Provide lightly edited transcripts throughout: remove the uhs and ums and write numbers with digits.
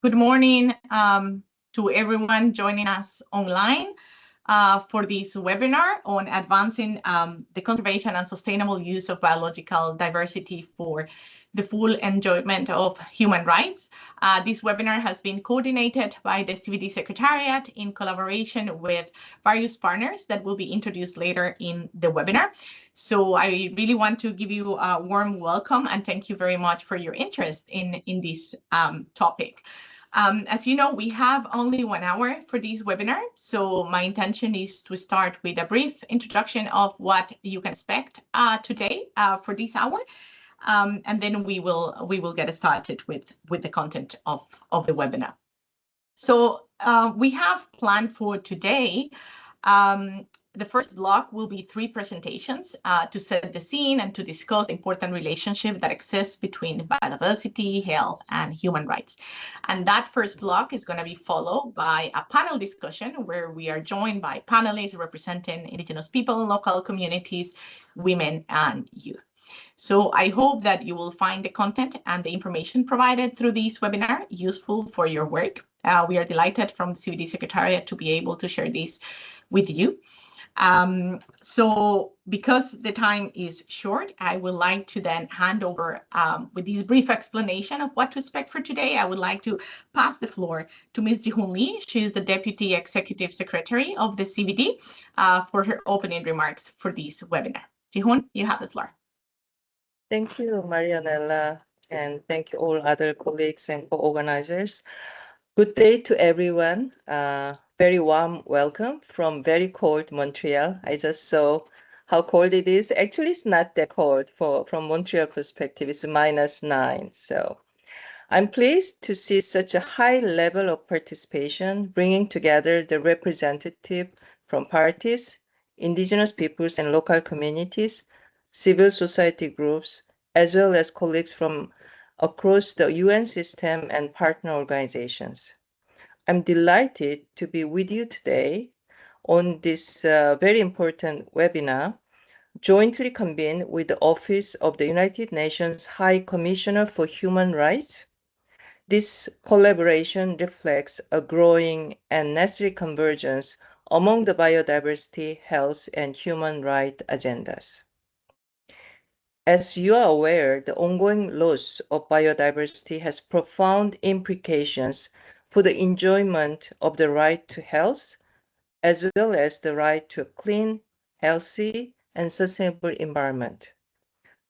Good morning to everyone joining us online for this webinar on advancing the conservation and sustainable use of biological diversity for the full enjoyment of human rights. This webinar has been coordinated by the CVD Secretariat in collaboration with various partners that will be introduced later in the webinar. So I really want to give you a warm welcome and thank you very much for your interest in this topic. As you know, we have only 1 hour for this webinar, so my intention is to start with a brief introduction of what you can expect today for this hour, and then we will get started with the content of the webinar. So we have planned for today. The first block will be 3 presentations to set the scene and to discuss the important relationship that exists between biodiversity, health, and human rights. And that first block is going to be followed by a panel discussion where we are joined by panelists representing indigenous people, local communities, women, and youth. So I hope that you will find the content and the information provided through this webinar useful for your work. We are delighted from the CVD Secretariat to be able to share this with you. So because the time is short, I would like to then hand over with this brief explanation of what to expect for today. I would like to pass the floor to Ms. Ji-Hoon Lee. She is the Deputy Executive Secretary of the CVD for her opening remarks for this webinar. Ji-Hoon, you have the floor. Thank you, Marianella, and thank you all other colleagues and co-organizers. Good day to everyone. Very warm welcome from very cold Montreal. I just saw how cold it is. Actually, it's not that cold from Montreal perspective. It's -9. So I'm pleased to see such a high level of participation, bringing together the representative from parties, indigenous peoples and local communities, civil society groups, as well as colleagues from across the UN system and partner organizations. I'm delighted to be with you today on this very important webinar, jointly convened with the Office of the United Nations High Commissioner for Human Rights. This collaboration reflects a growing and necessary convergence among the biodiversity, health, and human rights agendas. As you are aware, the ongoing loss of biodiversity has profound implications for the enjoyment of the right to health, as well as the right to a clean, healthy, and sustainable environment.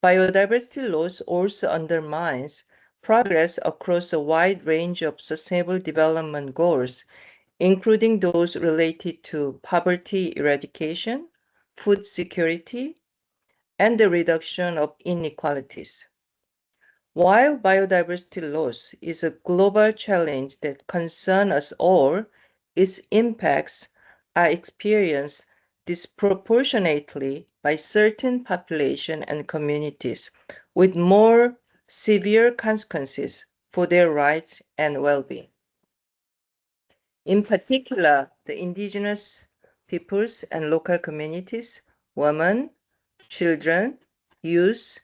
Biodiversity loss also undermines progress across a wide range of sustainable development goals, including those related to poverty eradication, food security, and the reduction of inequalities. While biodiversity loss is a global challenge that concerns us all, its impacts are experienced disproportionately by certain populations and communities, with more severe consequences for their rights and well-being. In particular, the indigenous peoples and local communities, women, children, youth,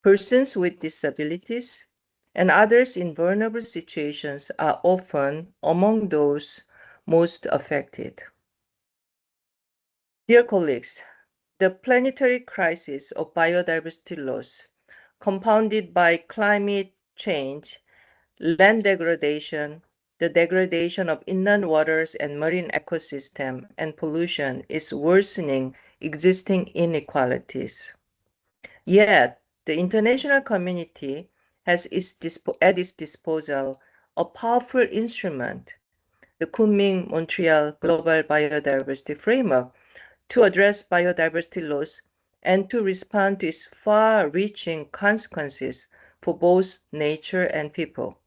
persons with disabilities, and others in vulnerable situations are often among those most affected. Dear colleagues, the planetary crisis of biodiversity loss, compounded by climate change, land degradation, the degradation of inland waters and marine ecosystem, and pollution is worsening existing inequalities. Yet, the international community has at its disposal a powerful instrument, the Kunming-Montreal Global Biodiversity Framework, to address biodiversity loss and to respond to its far-reaching consequences for both nature and people.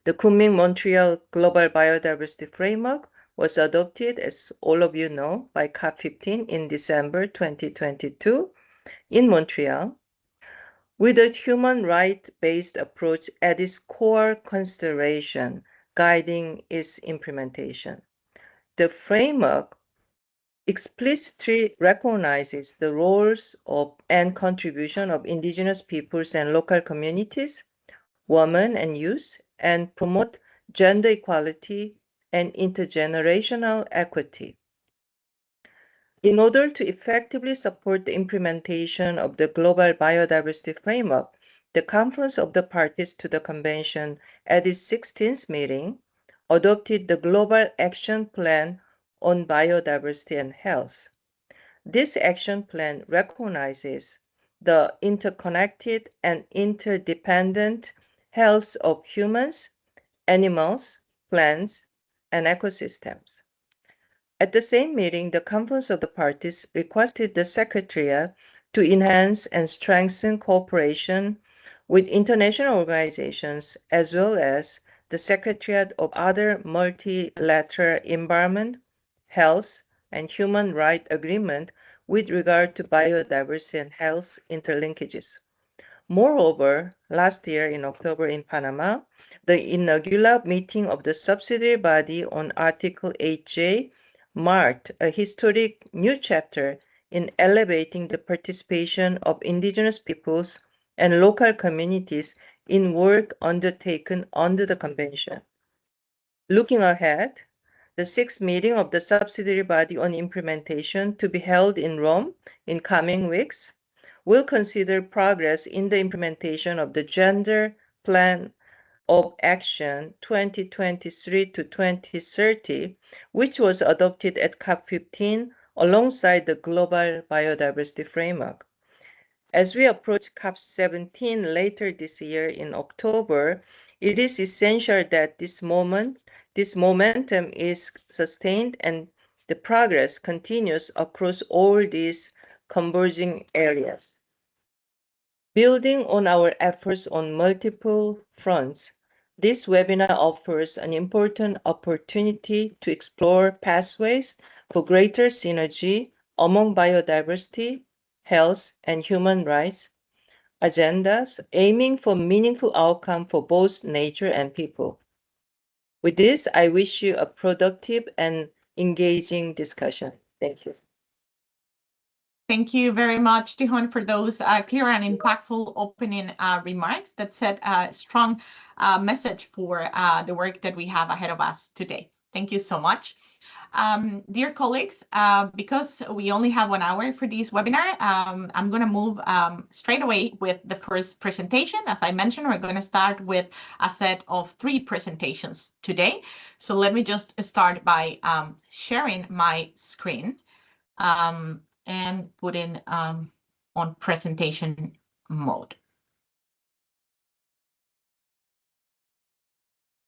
The Kunming-Montreal Global Biodiversity Framework was adopted, as all of you know, by COP15 in December 2022 in Montreal, with a human right-based approach at its core consideration guiding its implementation. The framework explicitly recognizes the roles of and contribution of indigenous peoples and local communities, women and youth, and promote gender equality and intergenerational equity. In order to effectively support the implementation of the Global Biodiversity Framework, the Conference of the Parties to the Convention at its 16th meeting adopted the Global Action Plan on Biodiversity and Health. This action plan recognizes the interconnected and interdependent health of humans, animals, plants, and ecosystems. At the same meeting, the Conference of the Parties requested the Secretariat to enhance and strengthen cooperation with international organizations as well as the Secretariat of other multilateral environment, health, and human rights agreements with regard to biodiversity and health interlinkages. Moreover, last year in October in Panama, the inaugural meeting of the subsidiary body on Article 8J marked a historic new chapter in elevating the participation of indigenous peoples and local communities in work undertaken under the convention. Looking ahead, the sixth meeting of the subsidiary body on implementation to be held in Rome in coming weeks will consider progress in the implementation of the Gender Plan of Action 2023 to 2030, which was adopted at COP15 alongside the Global Biodiversity Framework. As we approach COP17 later this year in October, it is essential that this momentum is sustained and the progress continues across all these converging areas. Building on our efforts on multiple fronts, this webinar offers an important opportunity to explore pathways for greater synergy among biodiversity, health, and human rights agendas, aiming for meaningful outcome for both nature and people. With this, I wish you a productive and engaging discussion. Thank you. Thank you very much, Tihon, for those clear and impactful opening remarks that set a strong message for the work that we have ahead of us today. Thank you so much. Dear colleagues, because we only have 1 hour for this webinar, I'm going to move straight away with the first presentation. As I mentioned, we're going to start with a set of 3 presentations today. So let me just start by sharing my screen and put in on presentation mode.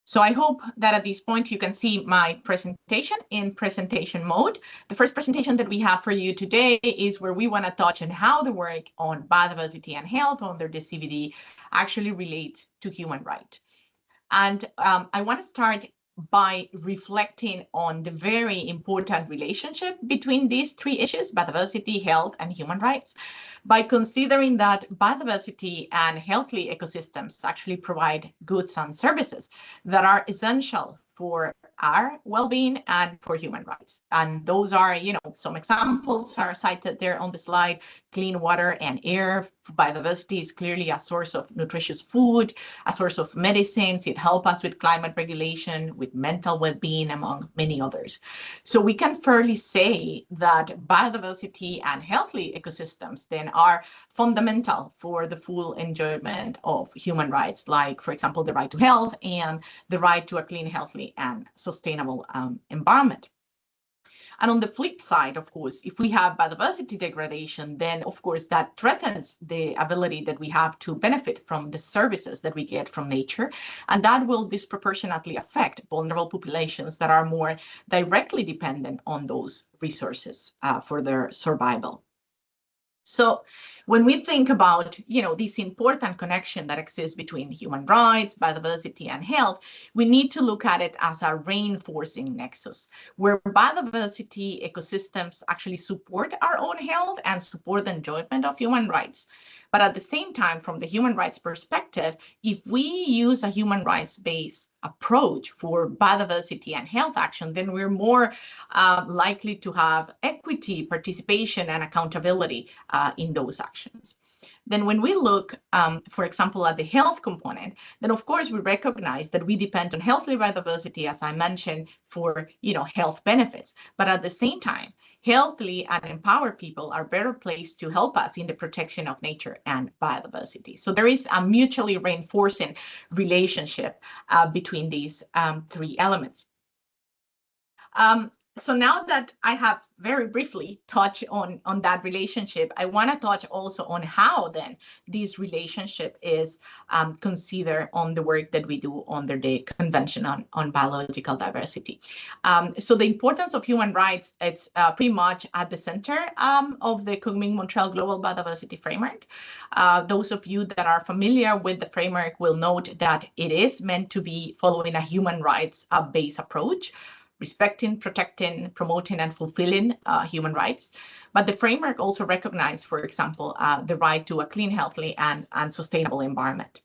So I hope that at this point you can see my presentation in presentation mode. The first presentation that we have for you today is where we want to touch on how the work on biodiversity and health under the CBD actually relates to human rights. And I want to start by reflecting on the very important relationship between these 3 issues, biodiversity, health, and human rights, by considering that biodiversity and healthy ecosystems actually provide goods and services that are essential for our well-being and for human rights. And those are, some examples are cited there on the slide: clean water and air. Biodiversity is clearly a source of nutritious food, a source of medicines. It helps us with climate regulation, with mental well-being, among many others. So we can fairly say that biodiversity and healthy ecosystems then are fundamental for the full enjoyment of human rights, like, for example, the right to health and the right to a clean, healthy, and sustainable environment. And on the flip side, of course, if we have biodiversity degradation, then of course that threatens the ability that we have to benefit from the services that we get from nature. And that will disproportionately affect vulnerable populations that are more directly dependent on those resources for their survival. So when we think about, this important connection that exists between human rights, biodiversity, and health, we need to look at it as a reinforcing nexus, where biodiversity ecosystems actually support our own health and support the enjoyment of human rights. But at the same time, from the human rights perspective, if we use a human rights-based approach for biodiversity and health action, then we're more likely to have equity, participation, and accountability in those actions. Then when we look, for example, at the health component, then of course we recognize that we depend on healthy biodiversity, as I mentioned, for health benefits. But at the same time, healthy and empowered people are better placed to help us in the protection of nature and biodiversity. So there is a mutually reinforcing relationship between these three elements. So now that I have very briefly touched on that relationship, I want to touch also on how then this relationship is considered on the work that we do under the Convention on Biological Diversity. So the importance of human rights, it's pretty much at the center of the Kunming-Montreal Global Biodiversity Framework. Those of you that are familiar with the framework will note that it is meant to be following a human rights-based approach, respecting, protecting, promoting, and fulfilling human rights. But the framework also recognizes, for example, the right to a clean, healthy, and sustainable environment.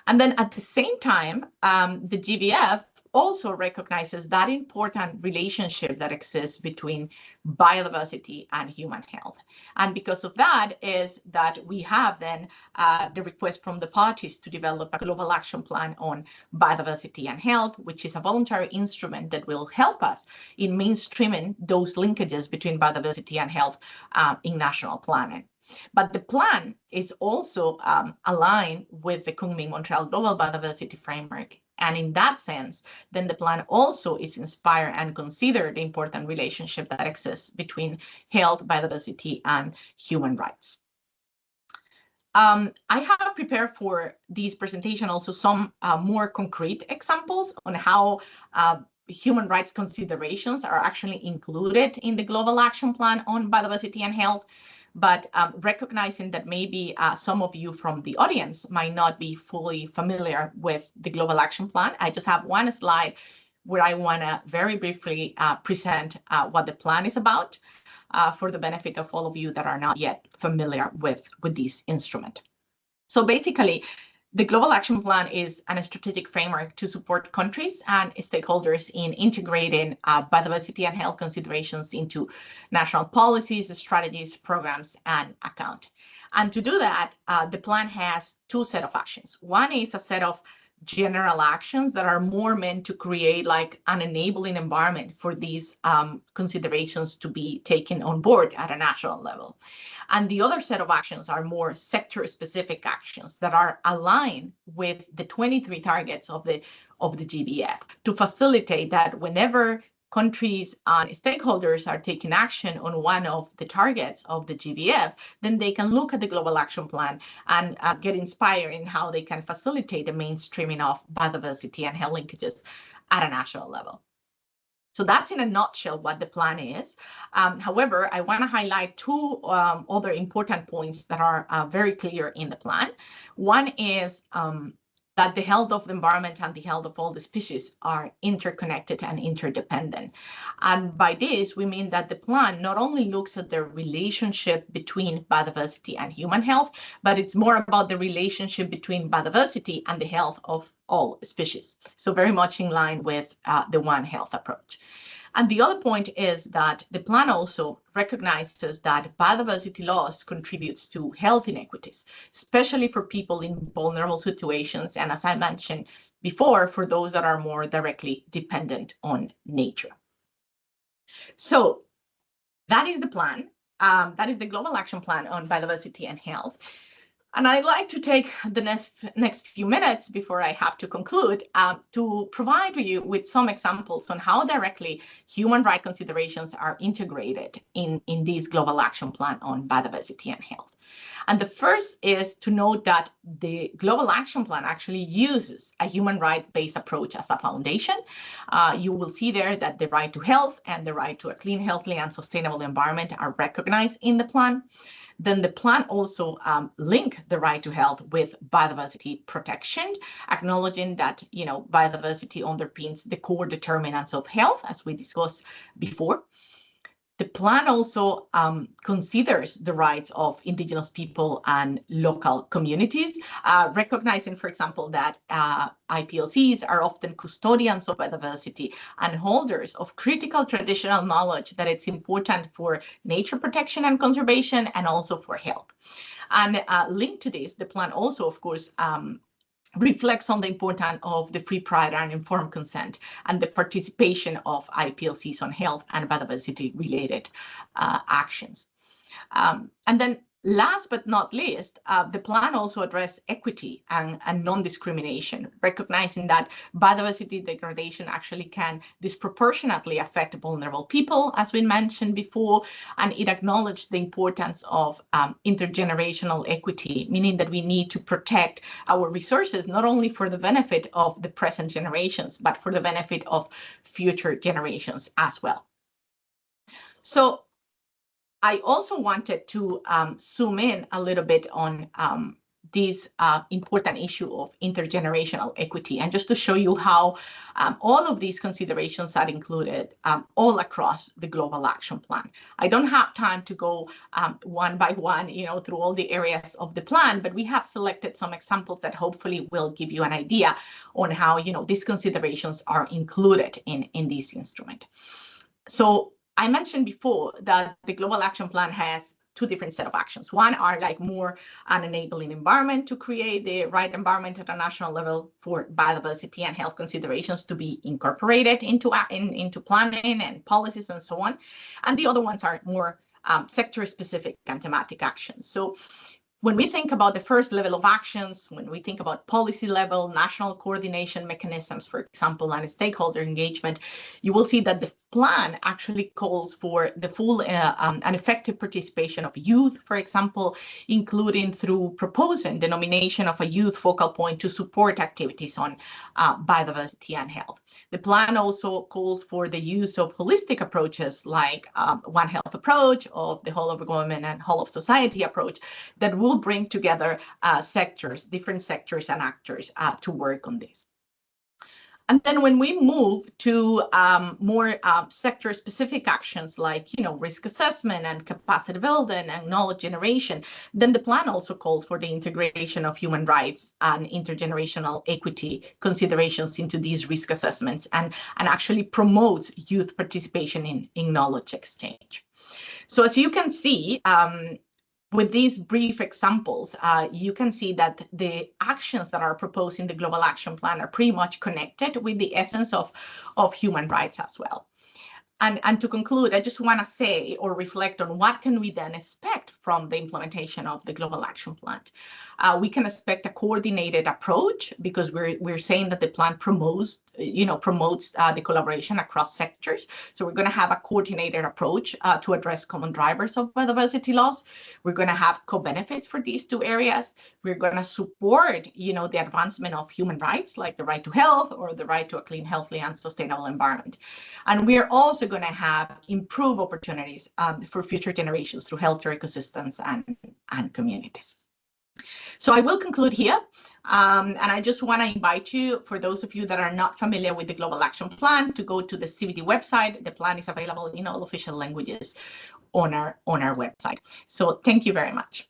And then at the same time, the GBF also recognizes that important relationship that exists between biodiversity and human health. And because of that is that we have then the request from the parties to develop a global action plan on biodiversity and health, which is a voluntary instrument that will help us in mainstreaming those linkages between biodiversity and health in national planning. But the plan is also aligned with the Kunming-Montreal Global Biodiversity Framework. And in that sense, then the plan also is inspired and considered the important relationship that exists between health, biodiversity, and human rights. I have prepared for this presentation also some more concrete examples on how human rights considerations are actually included in the Global Action Plan on Biodiversity and Health. But recognizing that maybe some of you from the audience might not be fully familiar with the Global Action Plan, I just have one slide where I want to very briefly present what the plan is about for the benefit of all of you that are not yet familiar with this instrument. So basically, the Global Action Plan is a strategic framework to support countries and stakeholders in integrating biodiversity and health considerations into national policies, strategies, programs, and account. And to do that, the plan has two sets of actions. One is a set of general actions that are more meant to create like an enabling environment for these considerations to be taken on board at a national level. And the other set of actions are more sector-specific actions that are aligned with the 23 targets of the GBF to facilitate that whenever countries and stakeholders are taking action on one of the targets of the GBF, then they can look at the Global Action Plan and get inspired in how they can facilitate the mainstreaming of biodiversity and health linkages at a national level. So that's in a nutshell what the plan is. However, I want to highlight two other important points that are very clear in the plan. One is that the health of the environment and the health of all the species are interconnected and interdependent. And by this, we mean that the plan not only looks at the relationship between biodiversity and human health, but it's more about the relationship between biodiversity and the health of all species. So very much in line with the One Health approach. And the other point is that the plan also recognizes that biodiversity loss contributes to health inequities, especially for people in vulnerable situations. And as I mentioned before, for those that are more directly dependent on nature. So that is the plan. That is the Global Action Plan on Biodiversity and Health. And I'd like to take the next few minutes before I have to conclude to provide you with some examples on how directly human rights considerations are integrated in this Global Action Plan on Biodiversity and Health. And the first is to note that the Global Action Plan actually uses a human rights-based approach as a foundation. You will see there that the right to health and the right to a clean, healthy, and sustainable environment are recognized in the plan. Then the plan also link the right to health with biodiversity protection, acknowledging that biodiversity underpins the core determinants of health, as we discussed before. The plan also considers the rights of indigenous people and local communities, recognizing, for example, that IPLCs are often custodians of biodiversity and holders of critical traditional knowledge that it's important for nature protection and conservation and also for health. And linked to this, the plan also, of course, reflects on the importance of the free, prior, and informed consent and the participation of IPLCs on health and biodiversity-related actions. And then last but not least, the plan also addressed equity and non-discrimination, recognizing that biodiversity degradation actually can disproportionately affect vulnerable people, as we mentioned before, and it acknowledged the importance of intergenerational equity, meaning that we need to protect our resources, not only for the benefit of the present generations, but for the benefit of future generations as well. So I also wanted to zoom in a little bit on this important issue of intergenerational equity, and just to show you how all of these considerations are included all across the Global Action Plan. I don't have time to go one by one, through all the areas of the plan, but we have selected some examples that hopefully will give you an idea on how, these considerations are included in this instrument. So I mentioned before that the Global Action Plan has two different set of actions. One are like more an enabling environment to create the right environment at a national level for biodiversity and health considerations to be incorporated into planning and policies and so on. And the other ones are more sector-specific and thematic actions. So when we think about the first level of actions, when we think about policy level, national coordination mechanisms, for example, and stakeholder engagement, you will see that the plan actually calls for the full and effective participation of youth, for example, including through proposing the nomination of a youth focal point to support activities on biodiversity and health. The plan also calls for the use of holistic approaches like One Health approach, of the whole of government and whole of society approach that will bring together different sectors and actors to work on this. And then when we move to more sector-specific actions like, risk assessment and capacity building and knowledge generation, then the plan also calls for the integration of human rights and intergenerational equity considerations into these risk assessments and actually promotes youth participation in knowledge exchange. So as you can see, with these brief examples, you can see that the actions that are proposed in the Global Action Plan are pretty much connected with the essence of human rights as well. And to conclude, I just want to say or reflect on what can we then expect from the implementation of the Global Action Plan. We can expect a coordinated approach because we're saying that the plan promotes the collaboration across sectors. So we're going to have a coordinated approach to address common drivers of biodiversity loss. We're going to have co-benefits for these two areas. We're going to support, the advancement of human rights like the right to health or the right to a clean, healthy, and sustainable environment. And we are also going to have improved opportunities for future generations through healthier ecosystems and communities. So I will conclude here. And I just want to invite you, for those of you that are not familiar with the Global Action Plan, to go to the CBD website. The plan is available in all official languages on our website. So thank you very much.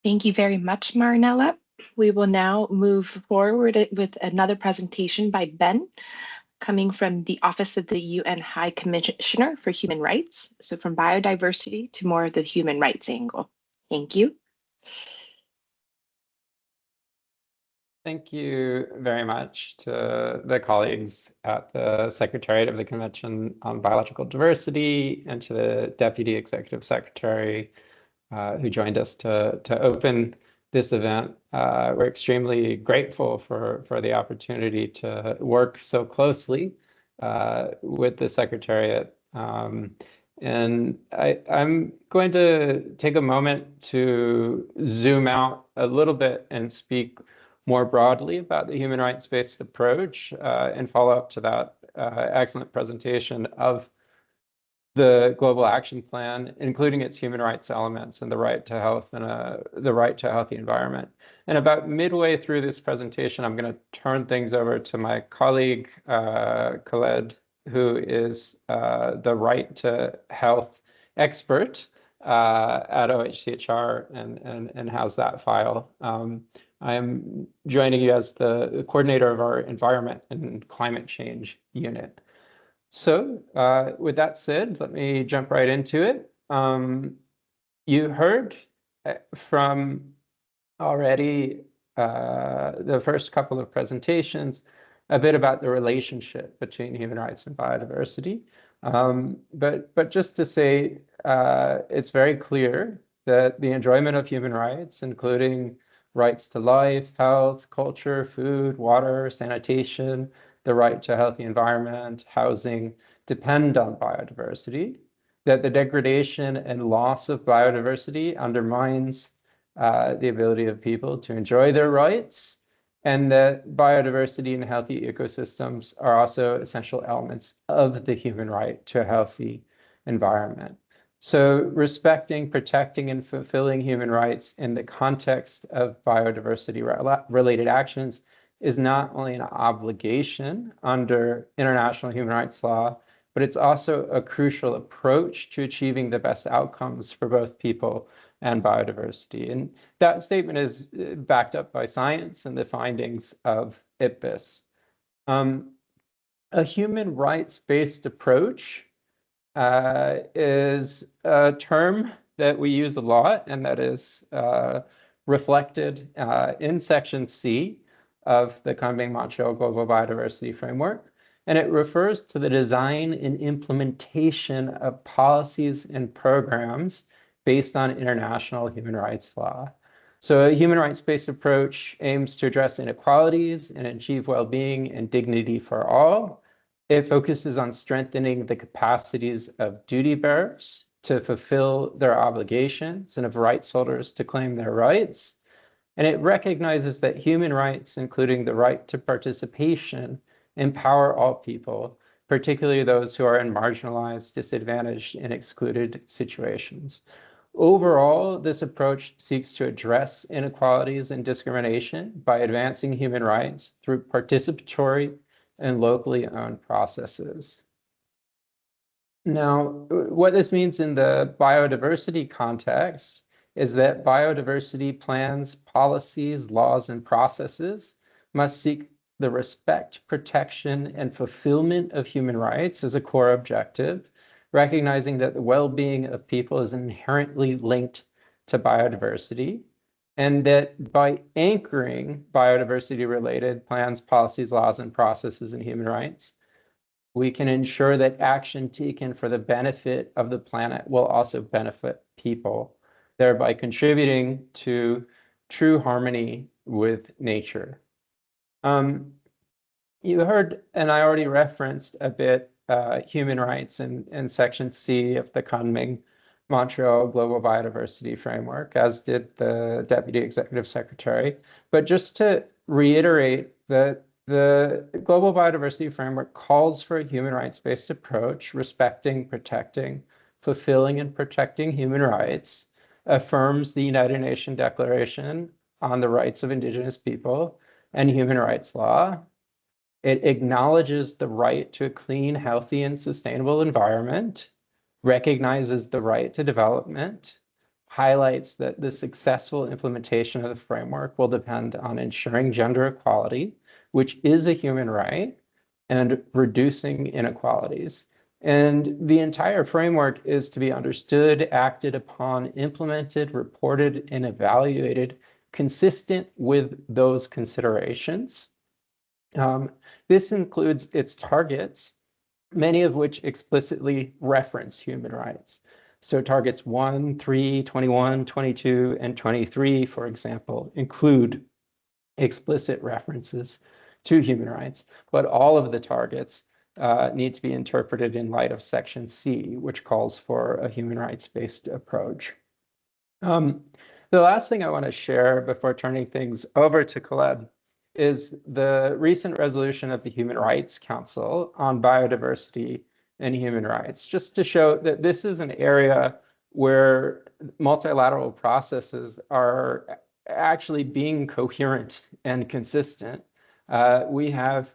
Thank you very much, Marinella. We will now move forward with another presentation by Ben, coming from the Office of the UN High Commissioner for Human Rights. So from biodiversity to more of the human rights angle. Thank you. Thank you very much to the colleagues at the Secretariat of the Convention on Biological Diversity and to the Deputy Executive Secretary who joined us to open this event. We're extremely grateful for the opportunity to work so closely with the Secretariat. And I'm going to take a moment to zoom out a little bit and speak more broadly about the human rights-based approach and follow up to that excellent presentation of the Global Action Plan, including its human rights elements and the right to health and the right to a healthy environment. And about midway through this presentation, I'm going to turn things over to my colleague, Khaled who is the right to health expert at OHCHR and has that file. I'm joining you as the coordinator of our environment and climate change unit. So with that said, let me jump right into it. You heard from already the first couple of presentations a bit about the relationship between human rights and biodiversity. But just to say, it's very clear that the enjoyment of human rights, including rights to life, health, culture, food, water, sanitation, the right to a healthy environment, housing, depend on biodiversity, that the degradation and loss of biodiversity undermines the ability of people to enjoy their rights, and that biodiversity and healthy ecosystems are also essential elements of the human right to a healthy environment. So respecting, protecting, and fulfilling human rights in the context of biodiversity-related actions is not only an obligation under international human rights law, but it's also a crucial approach to achieving the best outcomes for both people and biodiversity. And that statement is backed up by science and the findings of IPBES. A human rights-based approach is a term that we use a lot, and that is reflected in Section C of the Kunming-Montreal Global Biodiversity Framework. And it refers to the design and implementation of policies and programs based on international human rights law. So a human rights-based approach aims to address inequalities and achieve well-being and dignity for all. It focuses on strengthening the capacities of duty bearers to fulfill their obligations and of rights holders to claim their rights. And it recognizes that human rights, including the right to participation, empower all people, particularly those who are in marginalized, disadvantaged, and excluded situations. Overall, this approach seeks to address inequalities and discrimination by advancing human rights through participatory and locally owned processes. Now, what this means in the biodiversity context is that biodiversity plans, policies, laws, and processes must seek the respect, protection, and fulfillment of human rights as a core objective, recognizing that the well-being of people is inherently linked to biodiversity, and that by anchoring biodiversity-related plans, policies, laws, and processes in human rights, we can ensure that action taken for the benefit of the planet will also benefit people, thereby contributing to true harmony with nature. You heard, and I already referenced a bit, human rights in Section C of the Kunming-Montreal Global Biodiversity Framework, as did the Deputy Executive Secretary. But just to reiterate that the Global Biodiversity Framework calls for a human rights-based approach, respecting, protecting, fulfilling, and protecting human rights, affirms the United Nations Declaration on the Rights of Indigenous People and human rights law. It acknowledges the right to a clean, healthy, and sustainable environment, recognizes the right to development, highlights that the successful implementation of the framework will depend on ensuring gender equality, which is a human right, and reducing inequalities. And the entire framework is to be understood, acted upon, implemented, reported, and evaluated consistent with those considerations. This includes its targets, many of which explicitly reference human rights. So targets 1, 3, 21, 22, and 23, for example, include explicit references to human rights, but all of the targets need to be interpreted in light of Section C, which calls for a human rights-based approach. The last thing I want to share before turning things over to Caleb is the recent resolution of the Human Rights Council on biodiversity and human rights, just to show that this is an area where multilateral processes are actually being coherent and consistent. We have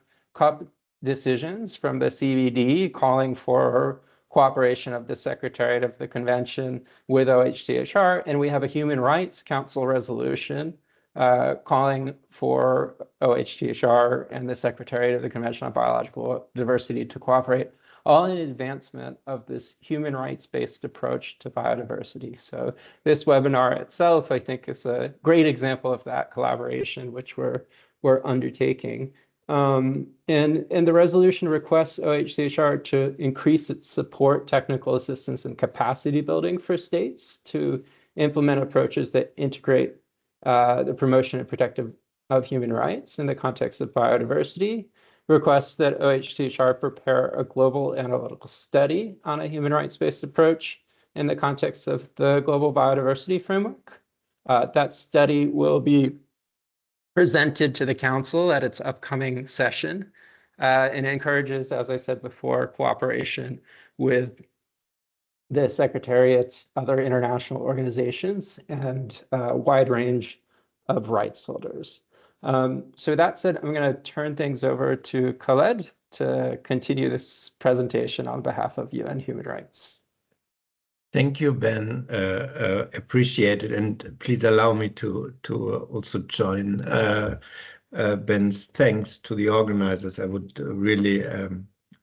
decisions from the CBD calling for cooperation of the Secretariat of the Convention with OHCHR, and we have a Human Rights Council resolution calling for OHCHR and the Secretariat of the Convention on Biological Diversity to cooperate, all in advancement of this human rights-based approach to biodiversity. So this webinar itself, I think, is a great example of that collaboration, which we're undertaking. And the resolution requests OHCHR to increase its support, technical assistance, and capacity building for states to implement approaches that integrate the promotion and protection of human rights in the context of biodiversity, requests that OHCHR prepare a global analytical study on a human rights-based approach in the context of the global biodiversity framework. That study will be presented to the Council at its upcoming session and encourages, as I said before, cooperation with the Secretariat, other international organizations, and a wide range of rights holders. So that said, I'm going to turn things over to Khaled to continue this presentation on behalf of UN Human Rights. Thank you, Ben. Appreciate it. And please allow me to also join Ben's thanks to the organizers. I would really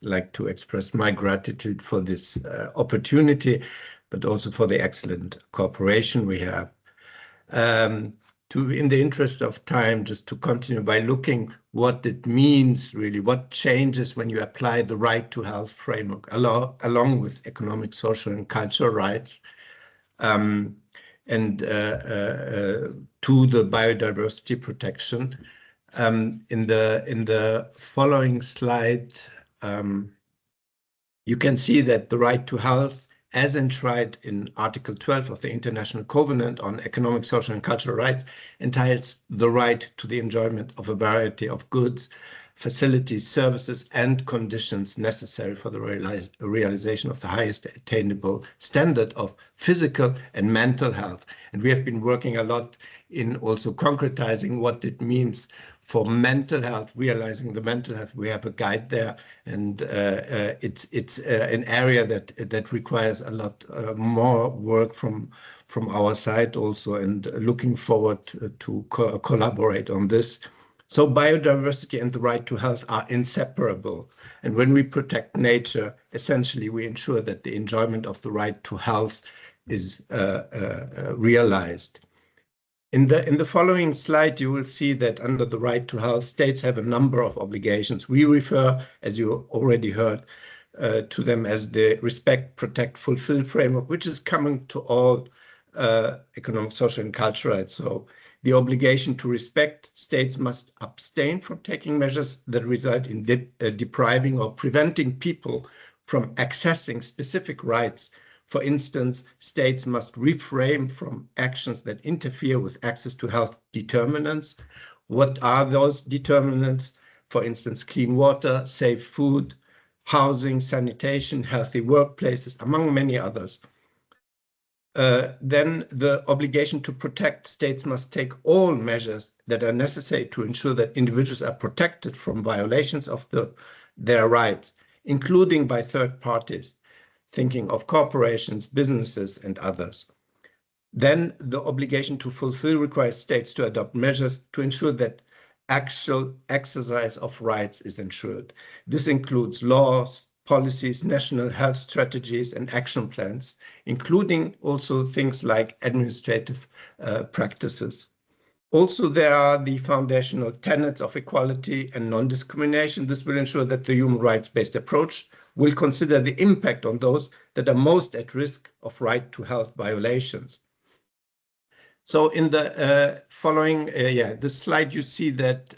like to express my gratitude for this opportunity, but also for the excellent cooperation we have. In the interest of time, just to continue by looking what it means, really, what changes when you apply the right to health framework along with economic, social, and cultural rights to the biodiversity protection. In the following slide, you can see that the right to health, as enshrined in Article 12 of the International Covenant on Economic, Social, and Cultural Rights, entails the right to the enjoyment of a variety of goods, facilities, services, and conditions necessary for the realization of the highest attainable standard of physical and mental health. And we have been working a lot in also concretizing what it means for mental health, realizing the mental health. We have a guide there, and it's an area that requires a lot more work from our side also, and looking forward to collaborate on this. So biodiversity and the right to health are inseparable. And when we protect nature, essentially we ensure that the enjoyment of the right to health is realized. In the following slide, you will see that under the right to health, states have a number of obligations. We refer, as you already heard, to them as the respect, protect, fulfill framework, which is common to all economic, social, and cultural rights. So the obligation to respect, states must abstain from taking measures that result in depriving or preventing people from accessing specific rights. For instance, states must refrain from actions that interfere with access to health determinants. What are those determinants? For instance, clean water, safe food, housing, sanitation, healthy workplaces, among many others. Then the obligation to protect, states must take all measures that are necessary to ensure that individuals are protected from violations of their rights, including by third parties, thinking of corporations, businesses, and others. Then the obligation to fulfill requires states to adopt measures to ensure that actual exercise of rights is ensured. This includes laws, policies, national health strategies, and action plans, including also things like administrative practices. Also, there are the foundational tenets of equality and non-discrimination. This will ensure that the human rights-based approach will consider the impact on those that are most at risk of right to health violations. So in the following, this slide, you see that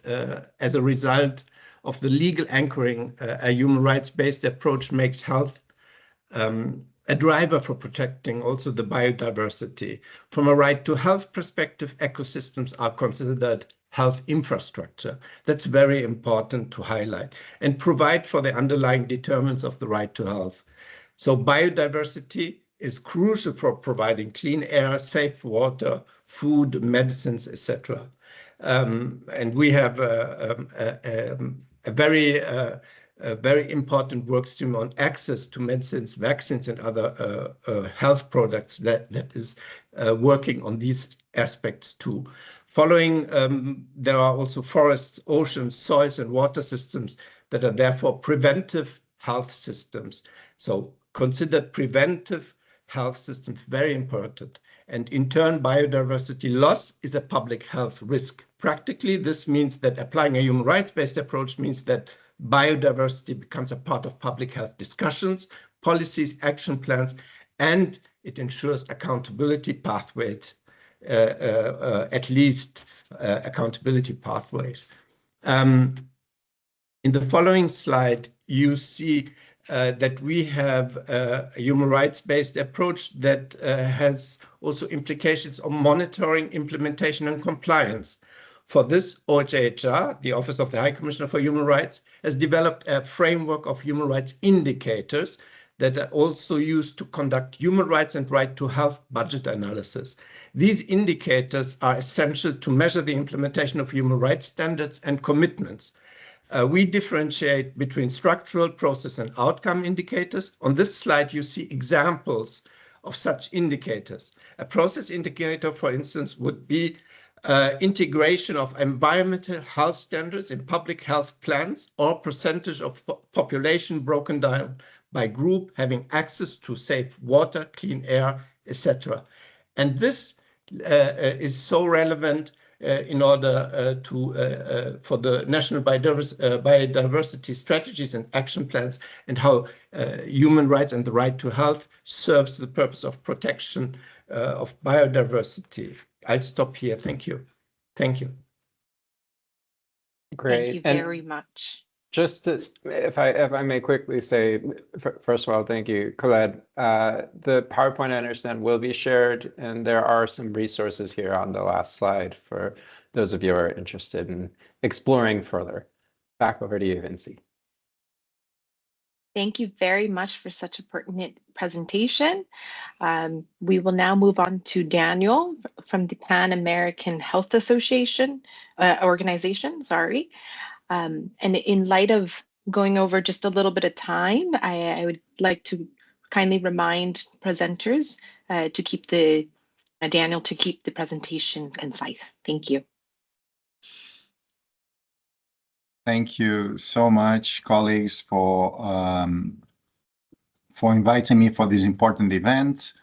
as a result of the legal anchoring, a human rights-based approach makes health a driver for protecting also the biodiversity. From a right to health perspective, ecosystems are considered health infrastructure. That's very important to highlight, and provide for the underlying determinants of the right to health. So biodiversity is crucial for providing clean air, safe water, food, medicines, etc. And we have a very a very important work stream on access to medicines, vaccines, and other health products that is working on these aspects too. Following, there are also forests, oceans, soils, and water systems that are therefore preventive health systems. So consider preventive health systems very important. And in turn, biodiversity loss is a public health risk. Practically, this means that applying a human rights-based approach means that biodiversity becomes a part of public health discussions, policies, action plans, and it ensures accountability pathways, at least accountability pathways. In the following slide, you see that we have a human rights-based approach that has also implications on monitoring, implementation, and compliance. For this, OHCHR, the Office of the High Commissioner for Human Rights, has developed a framework of human rights indicators that are also used to conduct human rights and right to health budget analysis. These indicators are essential to measure the implementation of human rights standards and commitments. We differentiate between structural, process, and outcome indicators. On this slide, you see examples of such indicators. A process indicator, for instance, would be integration of environmental health standards in public health plans or percentage of population broken down by group having access to safe water, clean air, etc. And this is so relevant in order for the national biodiversity strategies and action plans, and how human rights and the right to health serves the purpose of protection of biodiversity. I'll stop here. Thank you. Thank you. Great. Thank you very much. Just to, if I may quickly say, first of all, thank you, Khaled. The PowerPoint, I understand, will be shared, and there are some resources here on the last slide for those of you who are interested in exploring further. Back over to you, Vinci. Thank you very much for such a pertinent presentation. We will now move on to Daniel from the Pan American Health Association organization. And in light of going over just a little bit of time, I would like to kindly remind presenters to keep Daniel to keep the presentation concise. Thank you. Thank you so much, colleagues, for inviting me for this important event.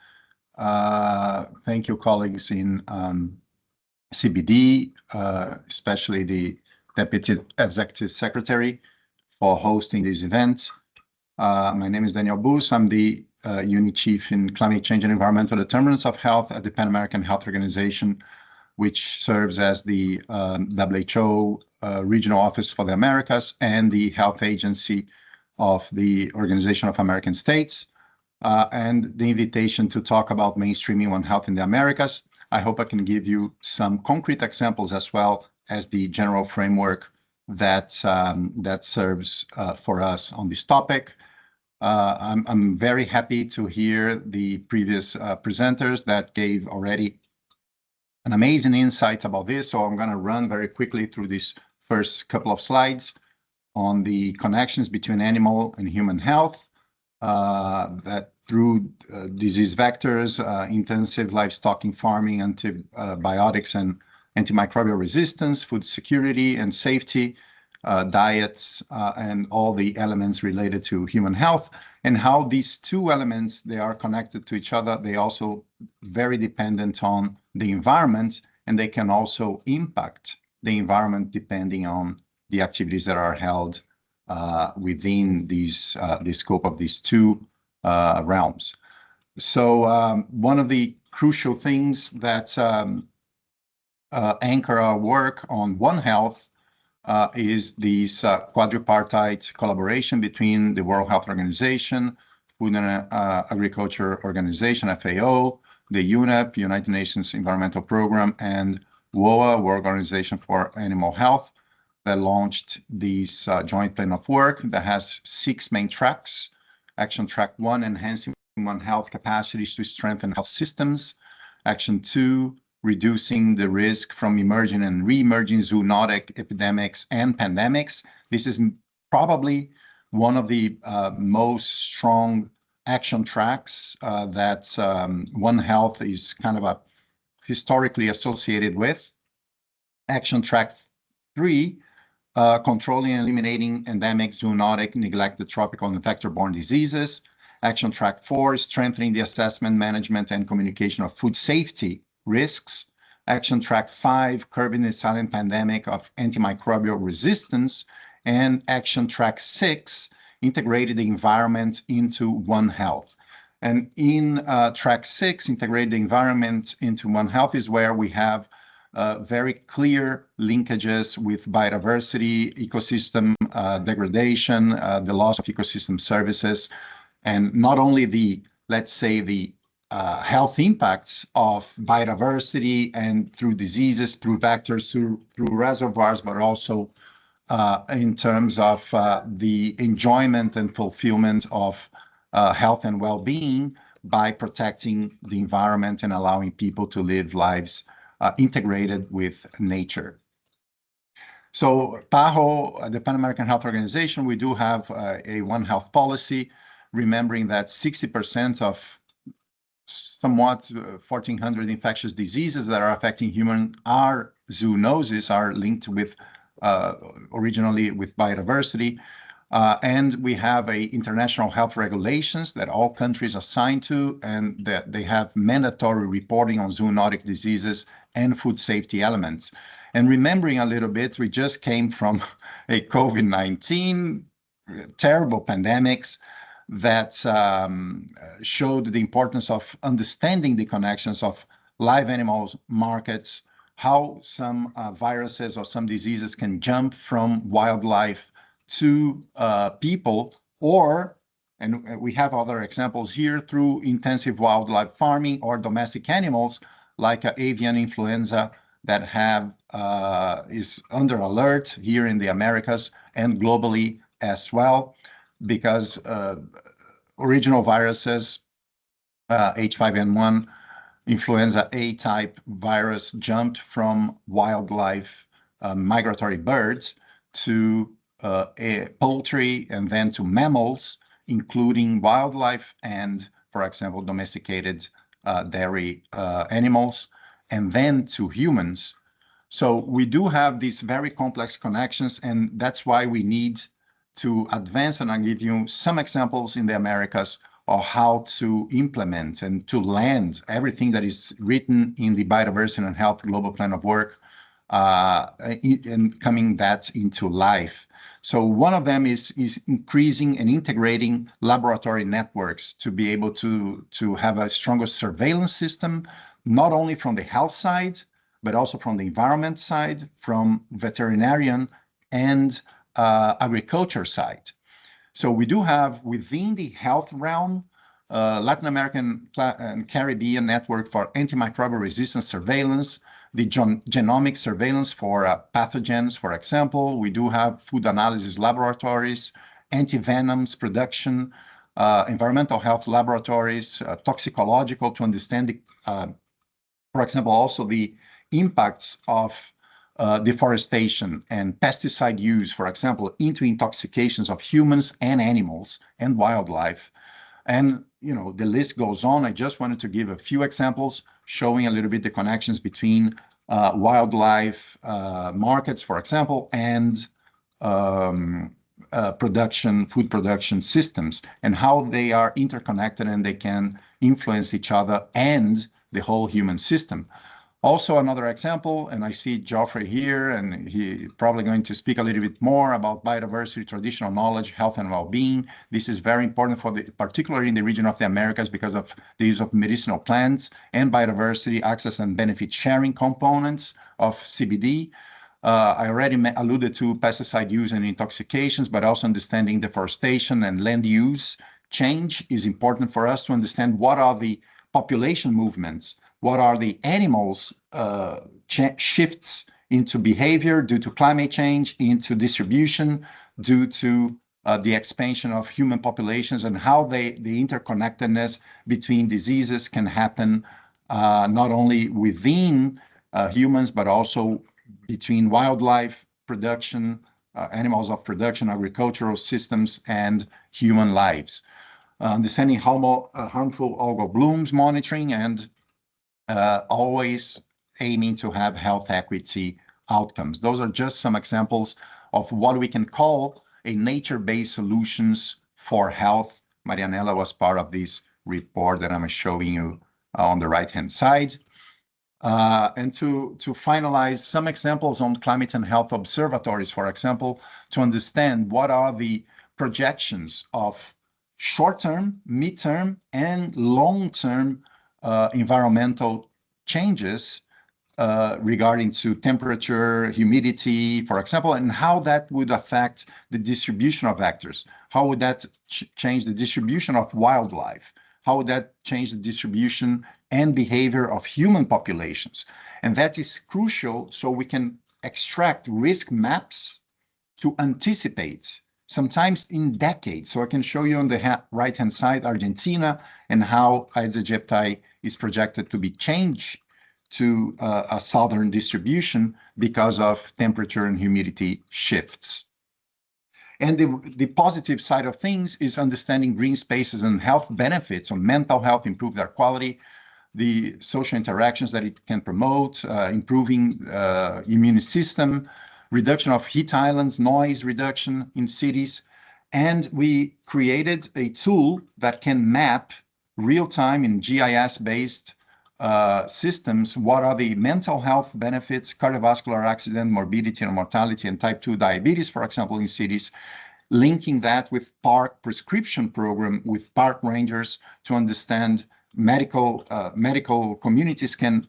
Thank you, colleagues in CBD, especially the Deputy Executive Secretary, for hosting this event. My name is Daniel Bus. I'm the Unit Chief in Climate Change and Environmental Determinants of Health at the Pan American Health Organization, which serves as the WHO Regional Office for the Americas and the Health Agency of the Organization of American States, and the invitation to talk about mainstreaming on health in the Americas. I hope I can give you some concrete examples as well as the general framework that serves for us on this topic. I'm very happy to hear the previous presenters that gave already an amazing insight about this. So I'm going to run very quickly through this first couple of slides on the connections between animal and human health, that through disease vectors, intensive livestock farming, antibiotics and antimicrobial resistance, food security and safety, diets, and all the elements related to human health, and how these two elements, they are connected to each other. They also very dependent on the environment, and they can also impact the environment depending on the activities that are held within the scope of these two realms. So one of the crucial things that anchor our work on One Health is this quadripartite collaboration between the World Health Organization, Food and Agriculture Organization, FAO, the UNEP, United Nations Environmental Program, and WOA, World Organization for Animal Health, that launched this joint plan of work that has 6 main tracks. Action Track 1, enhancing human health capacities to strengthen health systems. Action 2, reducing the risk from emerging and re-emerging zoonotic epidemics and pandemics. This is probably one of the most strong action tracks that One Health is kind of historically associated with. Action track 3, controlling and eliminating endemic, zoonotic, neglected, tropical, and vector-borne diseases. Action track 4, strengthening the assessment, management, and communication of food safety risks. Action track 5, curbing the silent pandemic of antimicrobial resistance. And action track 6, integrated the environment into One Health. And in track 6, integrate the environment into One Health, is where we have very clear linkages with biodiversity, ecosystem degradation, the loss of ecosystem services, and not only the, let's say, the health impacts of biodiversity and through diseases, through vectors, through reservoirs, but also in terms of the enjoyment and fulfillment of health and well-being by protecting the environment and allowing people to live lives integrated with nature. So PAHO, the Pan American Health Organization, we do have a One Health policy, remembering that 60% of somewhat 1,400 infectious diseases that are affecting humans are zoonoses, are linked with originally with biodiversity. And we have international health regulations that all countries are signed to, and that they have mandatory reporting on zoonotic diseases and food safety elements. And remembering a little bit, we just came from a COVID-19, terrible pandemics that showed the importance of understanding the connections of live animals markets, how some viruses or some diseases can jump from wildlife to people, or, and we have other examples here, through intensive wildlife farming or domestic animals like avian influenza that is under alert here in the Americas and globally as well, because original viruses, H5N1, influenza A type virus, jumped from wildlife migratory birds to poultry and then to mammals, including wildlife and, for example, domesticated dairy animals, and then to humans. So we do have these very complex connections, and that's why we need to advance. And I'll give you some examples in the Americas of how to implement and to land everything that is written in the Biodiversity and Health Global Plan of Work and coming that into life. So one of them is increasing and integrating laboratory networks to be able to have a stronger surveillance system, not only from the health side, but also from the environment side, from veterinarian and agriculture side. So we do have within the health realm, Latin American and Caribbean Network for Antimicrobial Resistance Surveillance, the genomic surveillance for pathogens, for example. We do have food analysis laboratories, antivenoms production, environmental health laboratories, toxicological to understand, for example, also the impacts of deforestation and pesticide use, for example, into intoxications of humans and animals and wildlife. And, you know, the list goes on. I just wanted to give a few examples showing a little bit the connections between wildlife markets, for example, and food production systems, and how they are interconnected and they can influence each other and the whole human system. Also, another example, and I see Geoffrey here, and he's probably going to speak a little bit more about biodiversity, traditional knowledge, health and well-being. This is very important particularly in the region of the Americas, because of the use of medicinal plants and biodiversity access and benefit sharing components of CBD. I already alluded to pesticide use and intoxications, but also understanding deforestation and land use change is important for us to understand what are the population movements, what are the animals' shifts into behavior due to climate change, into distribution, due to the expansion of human populations, and how the interconnectedness between diseases can happen not only within humans, but also between wildlife production, animals of production, agricultural systems, and human lives. Understanding harmful algal blooms monitoring, and always aiming to have health equity outcomes. Those are just some examples of what we can call a nature-based solutions for health. Marianela was part of this report that I'm showing you on the right-hand side. And to finalize, some examples on climate and health observatories, for example, to understand what are the projections of short-term, mid-term, and long-term environmental changes regarding to temperature, humidity, for example, and how that would affect the distribution of vectors. How would that change the distribution of wildlife? How would that change the distribution and behavior of human populations? And that is crucial so we can extract risk maps to anticipate, sometimes in decades. So I can show you on the right-hand side, Argentina, and how Aedes aegypti is projected to be changed to a southern distribution because of temperature and humidity shifts. And the positive side of things is understanding green spaces and health benefits on mental health, improve their quality, the social interactions that it can promote, improving immune system, reduction of heat islands, noise reduction in cities. And we created a tool that can map real-time in GIS-based systems, what are the mental health benefits, cardiovascular accident, morbidity and mortality, and type 2 diabetes, for example, in cities, linking that with park prescription program with park rangers to understand medical communities can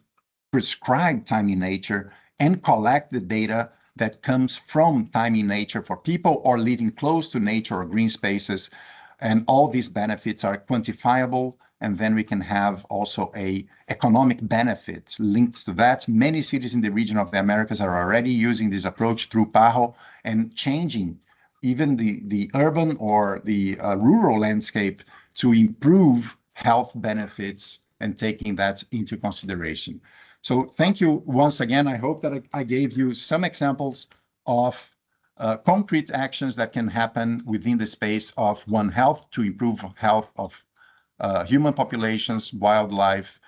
prescribe time in nature and collect the data that comes from time in nature for people or living close to nature or green spaces. And all these benefits are quantifiable, and then we can have also a economic benefits linked to that. Many cities in the region of the Americas are already using this approach through PAHO and changing even the urban or the rural landscape to improve health benefits and taking that into consideration. So thank you once again. I hope that I gave you some examples of concrete actions that can happen within the space of One Health to improve health of human populations, wildlife,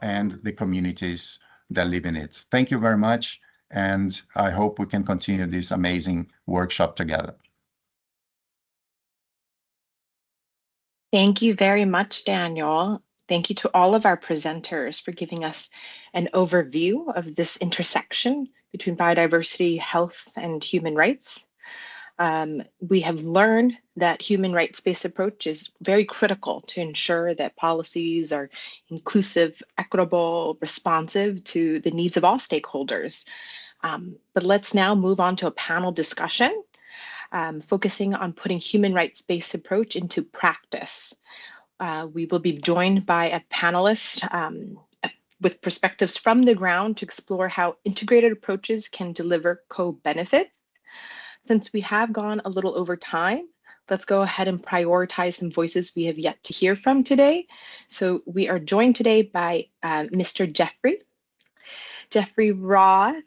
and the communities that live in it. Thank you very much, and I hope we can continue this amazing workshop together. Thank you very much, Daniel. Thank you to all of our presenters for giving us an overview of this intersection between biodiversity, health, and human rights. We have learned that human rights-based approach is very critical to ensure that policies are inclusive, equitable, responsive to the needs of all stakeholders. But let's now move on to a panel discussion, focusing on putting human rights-based approach into practice. We will be joined by a panelist with perspectives from the ground to explore how integrated approaches can deliver co-benefit. Since we have gone a little over time, let's go ahead and prioritize some voices we have yet to hear from today. So we are joined today by Mr. Jeffrey. Jeffrey Roth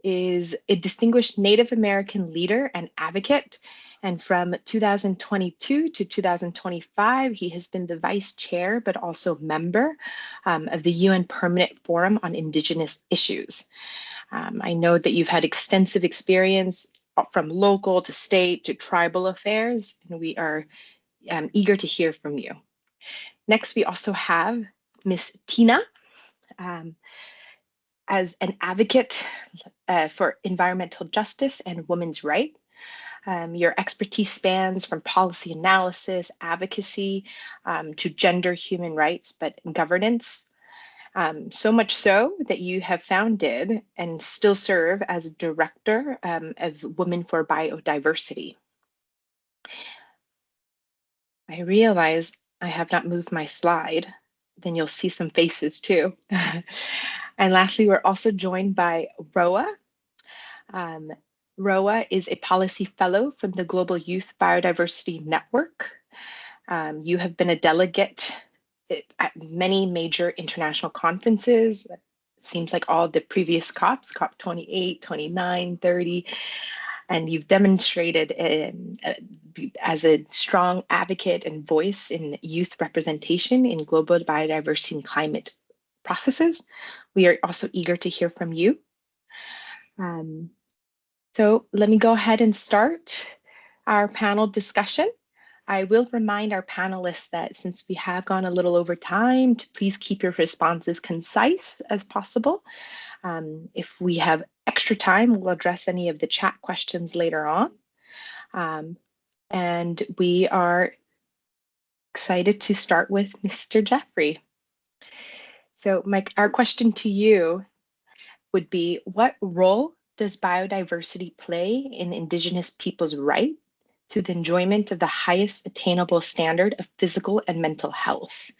is a distinguished Native American leader and advocate. And from 2022 to 2025, he has been the vice chair, but also member of the UN Permanent Forum on Indigenous Issues. I know that you've had extensive experience from local to state to tribal affairs, and we are eager to hear from you. Next, we also have Ms. Tina. As an advocate for environmental justice and women's rights. Your expertise spans from policy analysis, advocacy, to gender, human rights, but governance. So much so that you have founded and still serve as director of Women for Biodiversity. I realize I have not moved my slide. Then you'll see some faces too. And lastly, we're also joined by Roa. Roa is a policy fellow from the Global Youth Biodiversity Network. You have been a delegate at many major international conferences. It seems like all the previous COPs, COP 28, 29, 30. and you've demonstrated as a strong advocate and voice in youth representation in global biodiversity and climate processes. We are also eager to hear from you. So let me go ahead and start our panel discussion. I will remind our panelists that since we have gone a little over time, to please keep your responses concise as possible. If we have extra time, we'll address any of the chat questions later on. And we are excited to start with Mr. Jeffrey. So Mike, our question to you would be, what role does biodiversity play in Indigenous people's right to the enjoyment of the highest attainable standard of physical and mental health?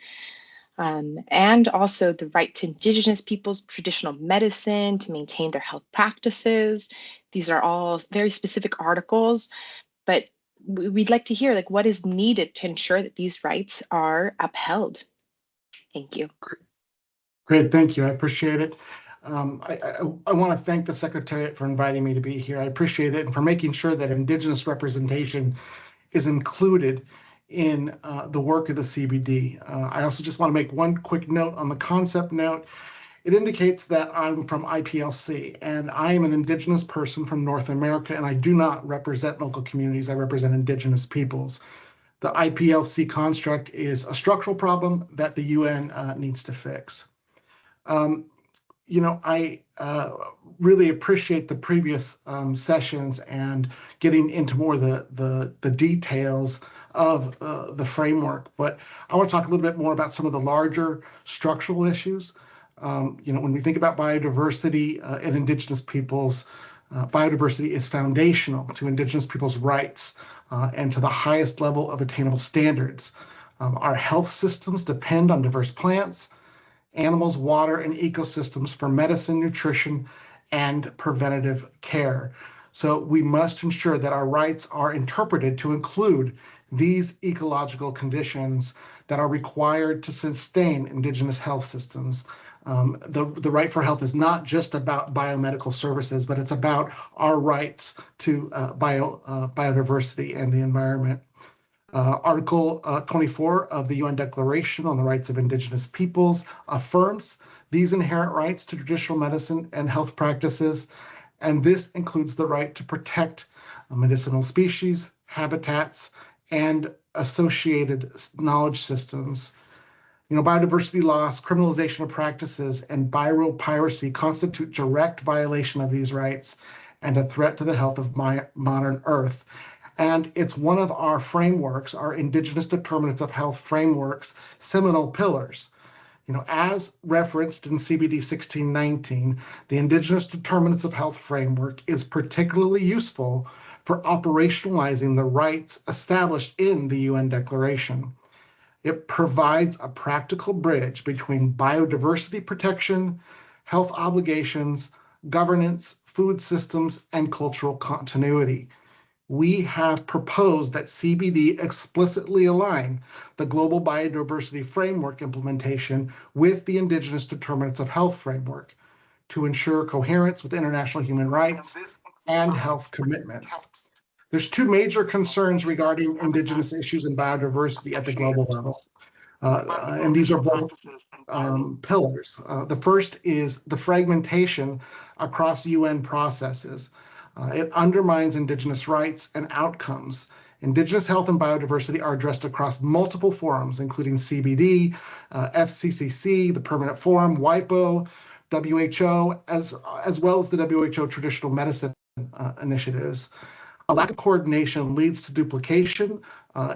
And also the right to Indigenous people's traditional medicine, to maintain their health practices. These are all very specific articles, but we'd like to hear like what is needed to ensure that these rights are upheld. Thank you. Great, thank you. I appreciate it. I want to thank the Secretariat for inviting me to be here. I appreciate it, and for making sure that Indigenous representation is included in the work of the CBD. I also just want to make one quick note on the concept note. It indicates that I'm from IPLC, and I am an Indigenous person from North America, and I do not represent local communities. I represent Indigenous peoples. The IPLC construct is a structural problem that the UN needs to fix. You know, I really appreciate the previous sessions and getting into more the details of the framework, but I want to talk a little bit more about some of the larger structural issues. You know, when we think about biodiversity and Indigenous peoples, biodiversity is foundational to Indigenous people's rights and to the highest level of attainable standards. Our health systems depend on diverse plants, animals, water, and ecosystems for medicine, nutrition, and preventative care. So we must ensure that our rights are interpreted to include these ecological conditions that are required to sustain Indigenous health systems. The right for health is not just about biomedical services, but it's about our rights to biodiversity and the environment. Article 24 of the UN Declaration on the Rights of Indigenous Peoples affirms these inherent rights to traditional medicine and health practices, and this includes the right to protect medicinal species, habitats, and associated knowledge systems. You know, biodiversity loss, criminalization of practices, and biopiracy constitute direct violation of these rights and a threat to the health of modern Earth. And it's one of our frameworks, our Indigenous Determinants of Health frameworks, seminal pillars. You know, as referenced in CBD 1619, the Indigenous Determinants of Health framework is particularly useful for operationalizing the rights established in the UN Declaration. It provides a practical bridge between biodiversity protection, health obligations, governance, food systems, and cultural continuity. We have proposed that CBD explicitly align the Global Biodiversity Framework implementation with the Indigenous Determinants of Health framework to ensure coherence with international human rights and health commitments. There's two major concerns regarding Indigenous issues and biodiversity at the global level, and these are both pillars. The first is the fragmentation across UN processes. It undermines Indigenous rights and outcomes. Indigenous health and biodiversity are addressed across multiple forums, including CBD, FCCC, the Permanent Forum, WIPO, WHO, as well as the WHO Traditional Medicine initiatives. A lack of coordination leads to duplication,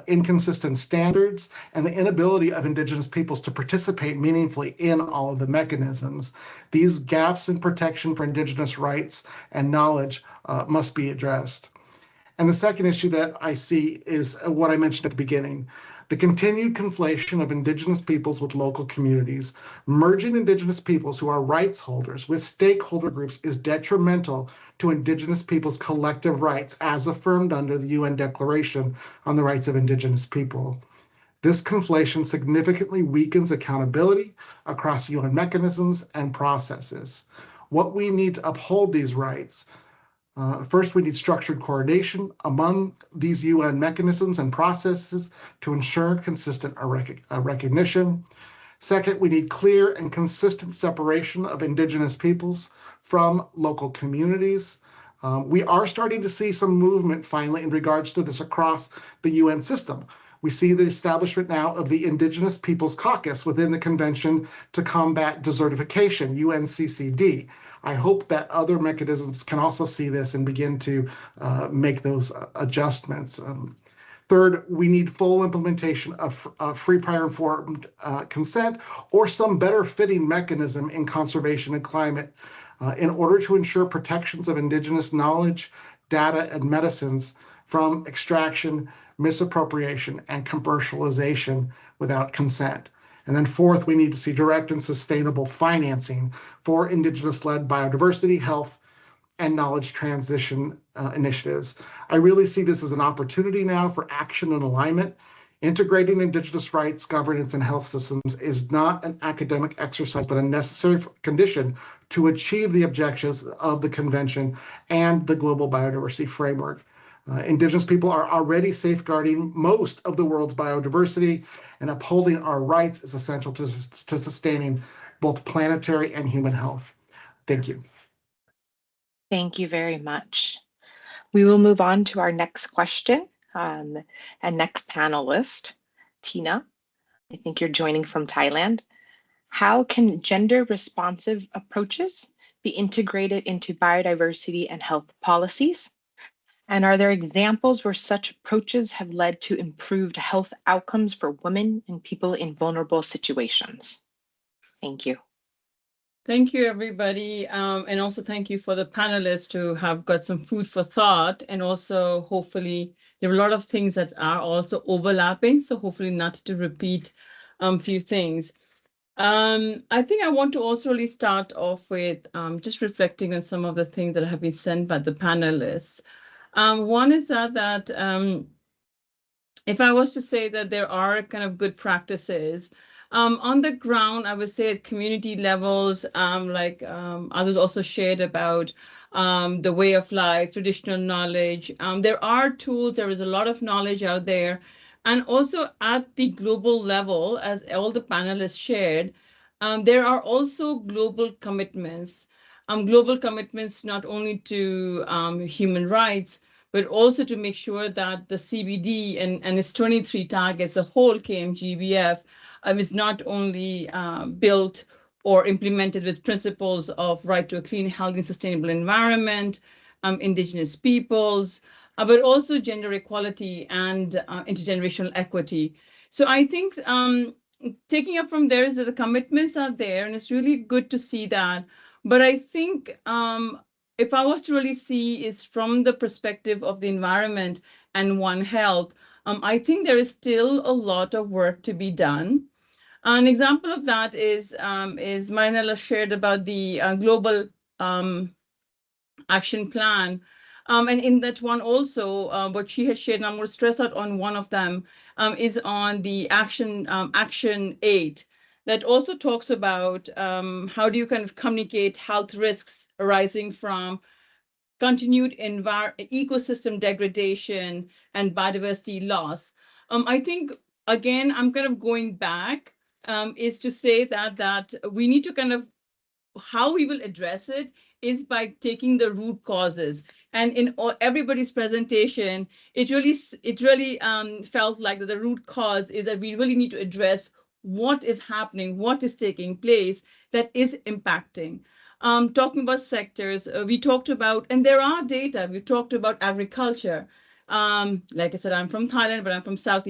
inconsistent standards, and the inability of Indigenous peoples to participate meaningfully in all of the mechanisms. These gaps in protection for Indigenous rights and knowledge must be addressed. And the second issue that I see is what I mentioned at the beginning, the continued conflation of Indigenous peoples with local communities. Merging Indigenous peoples who are rights holders with stakeholder groups is detrimental to Indigenous peoples' collective rights as affirmed under the UN Declaration on the Rights of Indigenous People. This conflation significantly weakens accountability across UN mechanisms and processes. What we need to uphold these rights First, we need structured coordination among these UN mechanisms and processes to ensure consistent recognition. Second, we need clear and consistent separation of indigenous peoples from local communities. We are starting to see some movement finally in regards to this across the UN system. We see the establishment now of the Indigenous Peoples Caucus within the Convention to Combat Desertification, UNCCD. I hope that other mechanisms can also see this and begin to make those adjustments. Third, we need full implementation of free prior informed consent or some better fitting mechanism in conservation and climate in order to ensure protections of indigenous knowledge, data, and medicines from extraction, misappropriation, and commercialization without consent. And then fourth, we need to see direct and sustainable financing for indigenous-led biodiversity, health, and knowledge transition initiatives. I really see this as an opportunity now for action and alignment. Integrating indigenous rights, governance, and health systems is not an academic exercise, but a necessary condition to achieve the objectives of the convention and the global biodiversity framework. Indigenous people are already safeguarding most of the world's biodiversity, and upholding our rights is essential to sustaining both planetary and human health. Thank you. Thank you very much. We will move on to our next question and next panelist, Tina. I think you're joining from Thailand. How can gender responsive approaches be integrated into biodiversity and health policies? And are there examples where such approaches have led to improved health outcomes for women and people in vulnerable situations? Thank you. Thank you, everybody. And also thank you for the panelists who have got some food for thought. And also, hopefully, there are a lot of things that are also overlapping. So hopefully not to repeat a few things. I think I want to also really start off with just reflecting on some of the things that have been said by the panelists. One is that if I was to say that there are kind of good practices, on the ground, I would say at community levels, like others also shared about the way of life, traditional knowledge. There are tools, there is a lot of knowledge out there. And also at the global level, as all the panelists shared, there are also global commitments. Global commitments not only to human rights, but also to make sure that the CBD and its 23 targets, the whole KMGBF, is not only built or implemented with principles of right to a clean, healthy, sustainable environment, indigenous peoples, but also gender equality and intergenerational equity. So I think taking up from there is that the commitments are there, and it's really good to see that. But I think if I was to really see is from the perspective of the environment and One Health, I think there is still a lot of work to be done. An example of that is Marinella shared about the global action plan. And in that one also, what she had shared, and I'm going to stress out on one of them, is on the action 8, that also talks about how do you kind of communicate health risks arising from continued ecosystem degradation and biodiversity loss. I think, again, I'm kind of going back, is to say that we need to kind of, how we will address it is by taking the root causes. And in everybody's presentation, it really felt like that the root cause is that we really need to address what is happening, what is taking place that is impacting. Talking about sectors, we talked about, and there are data, we talked about agriculture. Like I said, I'm from Thailand, but I'm from South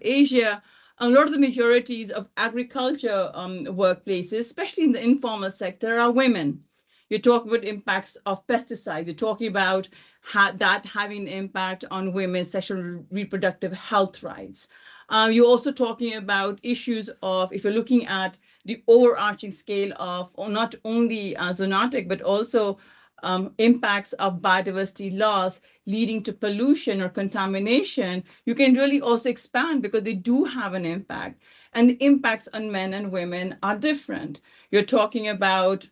Asia. A lot of the majorities of agriculture workplaces, especially in the informal sector, are women. You're talking about impacts of pesticides. You're talking about that having an impact on women's sexual reproductive health rights. You're also talking about issues of, if you're looking at the overarching scale of not only zoonotic, but also impacts of biodiversity loss leading to pollution or contamination, you can really also expand because they do have an impact. And the impacts on men and women are different. You're talking about,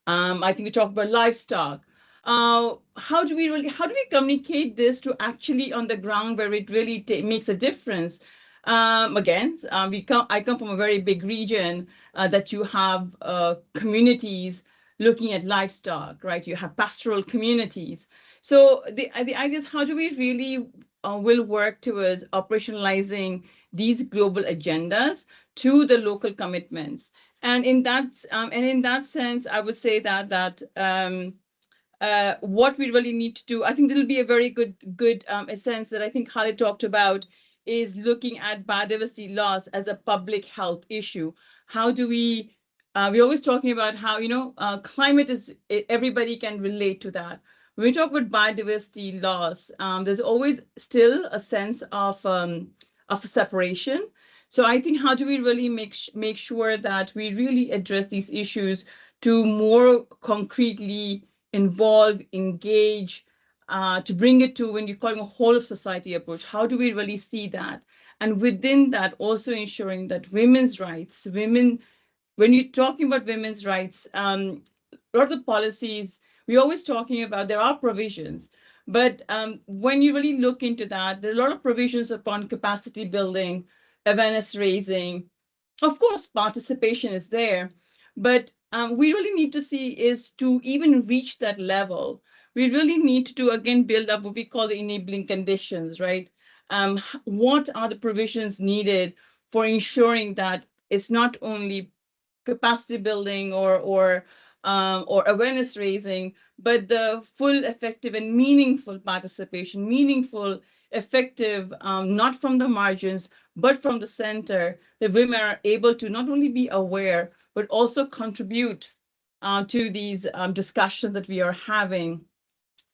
I think we talked about livestock. how do we communicate this to actually on the ground where it really makes a difference? Again, I come from a very big region that you have communities looking at livestock, right? You have pastoral communities. So the idea is, how do we really will work towards operationalizing these global agendas to the local commitments? And in that sense, I would say that what we really need to do, I think there'll be a very good sense that I think Khalid talked about, is looking at biodiversity loss as a public health issue. How do we're always talking about how, climate is, everybody can relate to that. When we talk about biodiversity loss, there's always still a sense of separation. So I think, how do we really make sure that we really address these issues to more concretely involve, engage, to bring it to, when you call it a whole of society approach, how do we really see that? And within that, also ensuring that women's rights, when you're talking about women's rights, a lot of the policies, we're always talking about, there are provisions, but when you really look into that, there are a lot of provisions upon capacity building, awareness raising. Of course, participation is there, but we really need to see is to even reach that level, we really need to, again, build up what we call the enabling conditions, right? What are the provisions needed for ensuring that it's not only capacity building or awareness raising, but the full, effective, and meaningful participation, meaningful, effective, not from the margins, but from the center, that women are able to not only be aware, but also contribute to these discussions that we are having.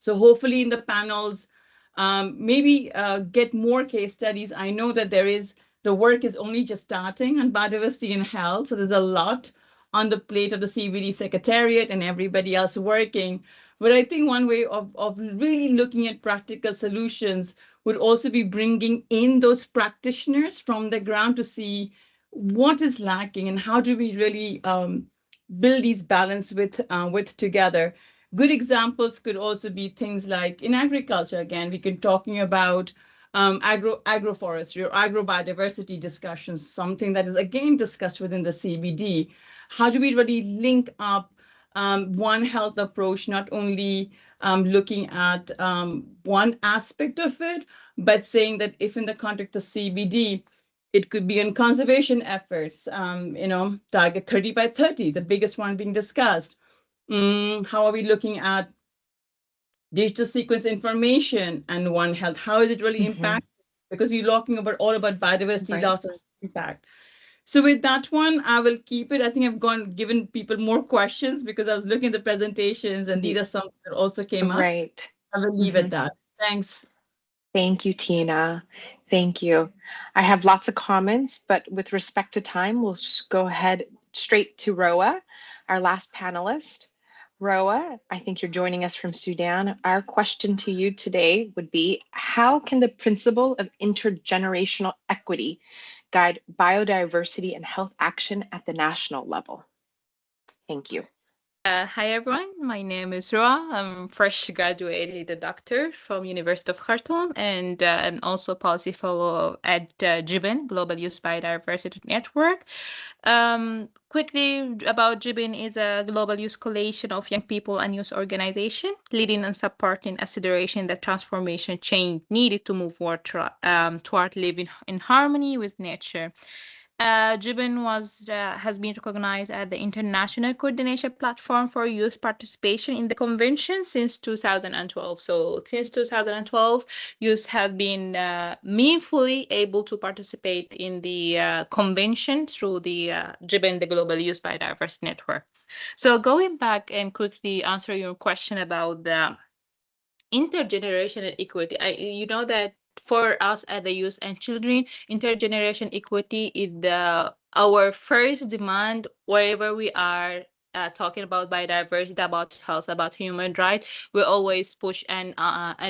So hopefully in the panels, maybe get more case studies. I know that the work is only just starting on biodiversity and health, so there's a lot on the plate of the CBD Secretariat and everybody else working. But I think one way of really looking at practical solutions would also be bringing in those practitioners from the ground to see what is lacking and how do we really build these balance with together. Good examples could also be things like in agriculture. Again, we can talking about agroforestry or agrobiodiversity discussions, something that is again discussed within the CBD. How do we really link up One Health approach, not only looking at one aspect of it, but saying that if in the context of CBD, it could be in conservation efforts, target 30 by 30, the biggest one being discussed. How are we looking at digital sequence information and One Health? How is it really impacting? Because we're talking all about biodiversity loss and impact. So with that one, I will keep it. I think I've given people more questions because I was looking at the presentations and these are some that also came up. Right. I will leave at that. Thanks. Thank you, Tina. Thank you. I have lots of comments, but with respect to time, we'll just go ahead straight to Roa, our last panelist. Roa, I think you're joining us from Sudan. Our question to you today would be, how can the principle of intergenerational equity guide biodiversity and health action at the national level? Thank you. Hi everyone, my name is Roa. I'm fresh graduated doctor from University of Khartoum, and I'm also policy fellow at GIBN, Global Youth Biodiversity Network. Quickly about GIBN is a global youth coalition of young people and youth organization, leading and supporting acceleration the transformation change needed to move toward living in harmony with nature. GIBN has been recognized as the international coordination platform for youth participation in the convention since 2012. So since 2012, youth have been meaningfully able to participate in the convention through the GIBN, the Global Youth Biodiversity Network. So going back and quickly answer your question about the intergenerational equity, you know that for us as the youth and children, intergeneration equity is our first demand wherever we are talking about biodiversity, about health, about human rights, we always push and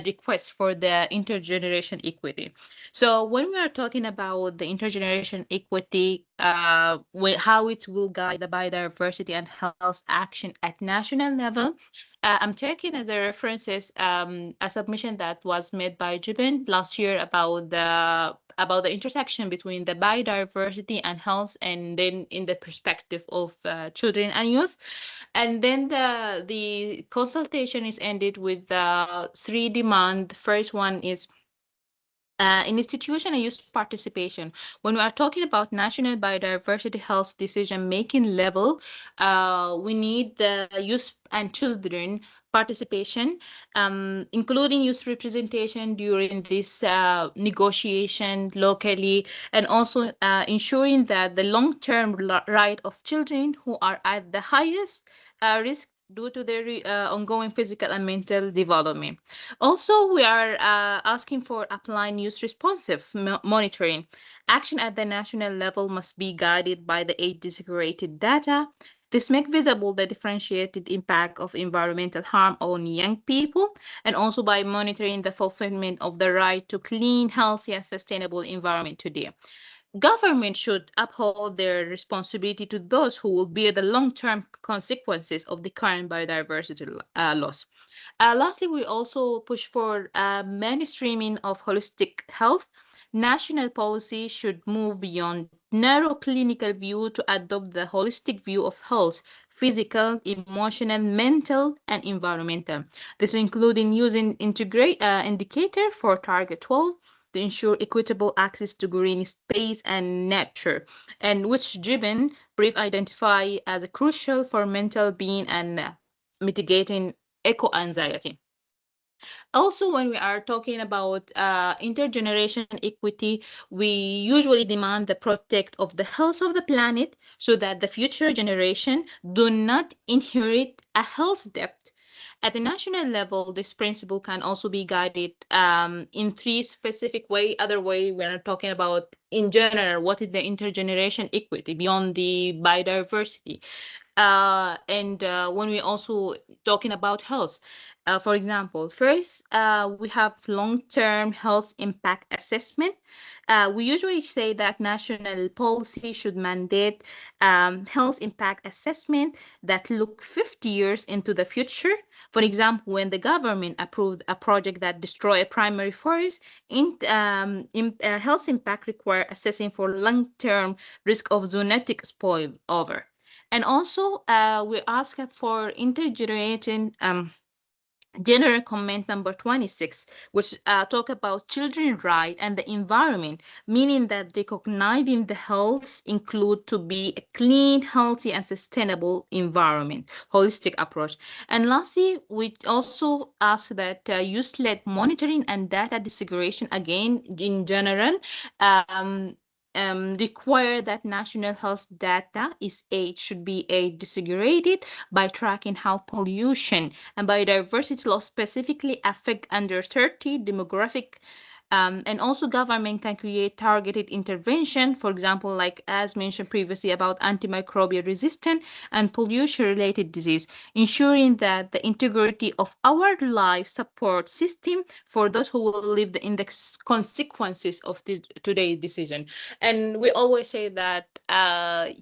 request for the intergeneration equity. So when we are talking about the intergeneration equity, how it will guide the biodiversity and health action at national level, I'm taking as a references a submission that was made by Jibin last year about the intersection between the biodiversity and health, and then in the perspective of children and youth. And then the consultation is ended with 3 demands. The first one is in institution and youth participation. When we are talking about national biodiversity health decision-making level, we need the youth and children participation, including youth representation during this negotiation locally, and also ensuring that the long-term right of children who are at the highest risk due to their ongoing physical and mental development. Also, we are asking for applying youth responsive monitoring. Action at the national level must be guided by the age-disaggregated data. This makes visible the differentiated impact of environmental harm on young people, and also by monitoring the fulfillment of the right to clean, healthy, and sustainable environment today. Government should uphold their responsibility to those who will bear the long-term consequences of the current biodiversity loss. Lastly, we also push for mainstreaming of holistic health. National policy should move beyond narrow clinical view to adopt the holistic view of health, physical, emotional, mental, and environmental. This including using indicator for target 12 to ensure equitable access to green space and nature, and which driven brief identify as crucial for mental being and mitigating eco-anxiety. Also, when we are talking about intergeneration equity, we usually demand the protect of the health of the planet so that the future generation do not inherit a health debt. At the national level, this principle can also be guided in 3 specific ways. Other way, we're talking about, in general, what is the intergeneration equity beyond the biodiversity. When we also talking about health, for example, first, we have long-term health impact assessment. We usually say that national policy should mandate health impact assessment that look 50 years into the future. For example, when the government approved a project that destroy a primary forest, health impact require assessing for long-term risk of zoonotic spoil over. And also, we ask for intergenerating general comment number 26, which talk about children's right and the environment, meaning that recognizing the health include to be a clean, healthy, and sustainable environment, holistic approach. And lastly, we also ask that youth-led monitoring and data disaggregation, again, in general, require that national health data should be disaggregated by tracking how pollution and biodiversity loss specifically affect under 30 demographic. And also government can create targeted intervention, for example, like as mentioned previously about antimicrobial resistant and pollution-related disease, ensuring that the integrity of our life support system for those who will live in the consequences of today's decision. And we always say that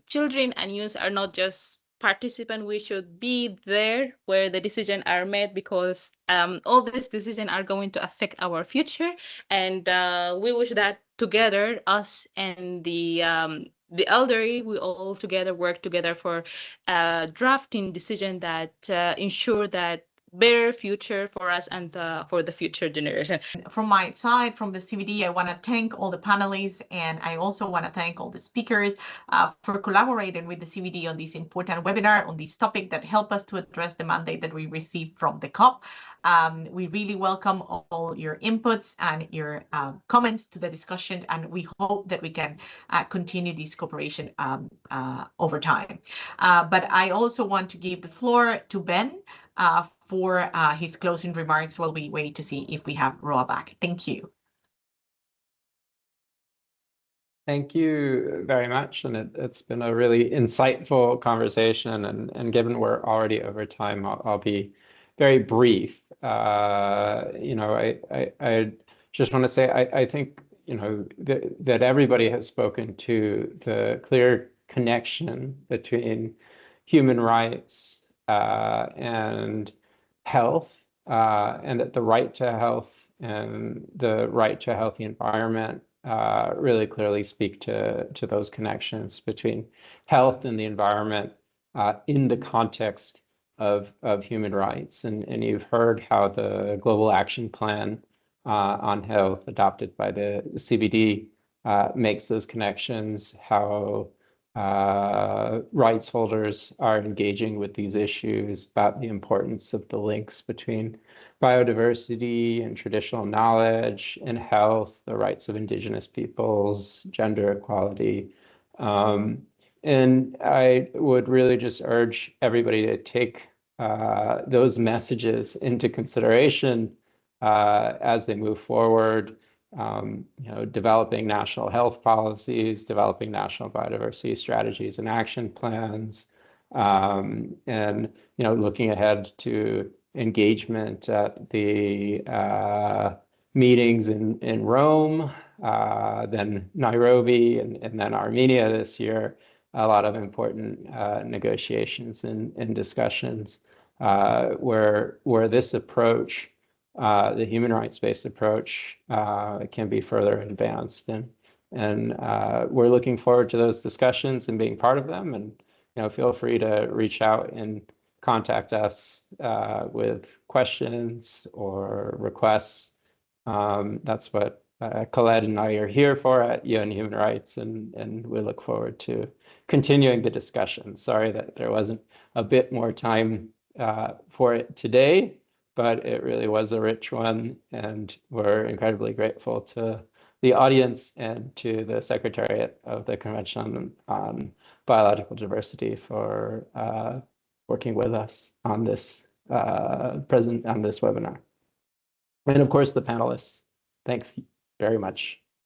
children and youth are not just participant. We should be there where the decisions are made, because all these decisions are going to affect our future, and we wish that together, us and the elderly, we all together work together for drafting decision that ensure that better future for us and for the future generation. From my side, from the CVD, I want to thank all the panelists, and I also want to thank all the speakers for collaborating with the CVD on this important webinar on this topic that help us to address the mandate that we received from the COP. We really welcome all your inputs and your comments to the discussion, and we hope that we can continue this cooperation over time. But I also want to give the floor to Ben for his closing remarks while we wait to see if we have Roa back. Thank you. Thank you very much. And it's been a really insightful conversation. And given we're already over time, I'll be very brief. I just want to say, I think, that everybody has spoken to the clear connection between human rights and health, and that the right to health and the right to a healthy environment really clearly speak to those connections between health and the environment in the context of human rights. And you've heard how the Global Action Plan on Health adopted by the CBD makes those connections, how rights holders are engaging with these issues about the importance of the links between biodiversity and traditional knowledge and health, the rights of indigenous peoples, gender equality. And I would really just urge everybody to take those messages into consideration as they move forward. Developing national health policies, developing national biodiversity strategies and action plans, and looking ahead to engagement at the meetings in Rome, then Nairobi, and then Armenia this year. A lot of important negotiations and discussions where this approach, the human rights-based approach, can be further advanced. And we're looking forward to those discussions and being part of them. And feel free to reach out and contact us with questions or requests. That's what Khaled and I are here for at UN Human Rights, and we look forward to continuing the discussion. Sorry that there wasn't a bit more time for it today, but it really was a rich one, and we're incredibly grateful to the audience and to the Secretariat of the Convention on Biological Diversity for working with us on this webinar. And of course, the panelists. Thanks very much.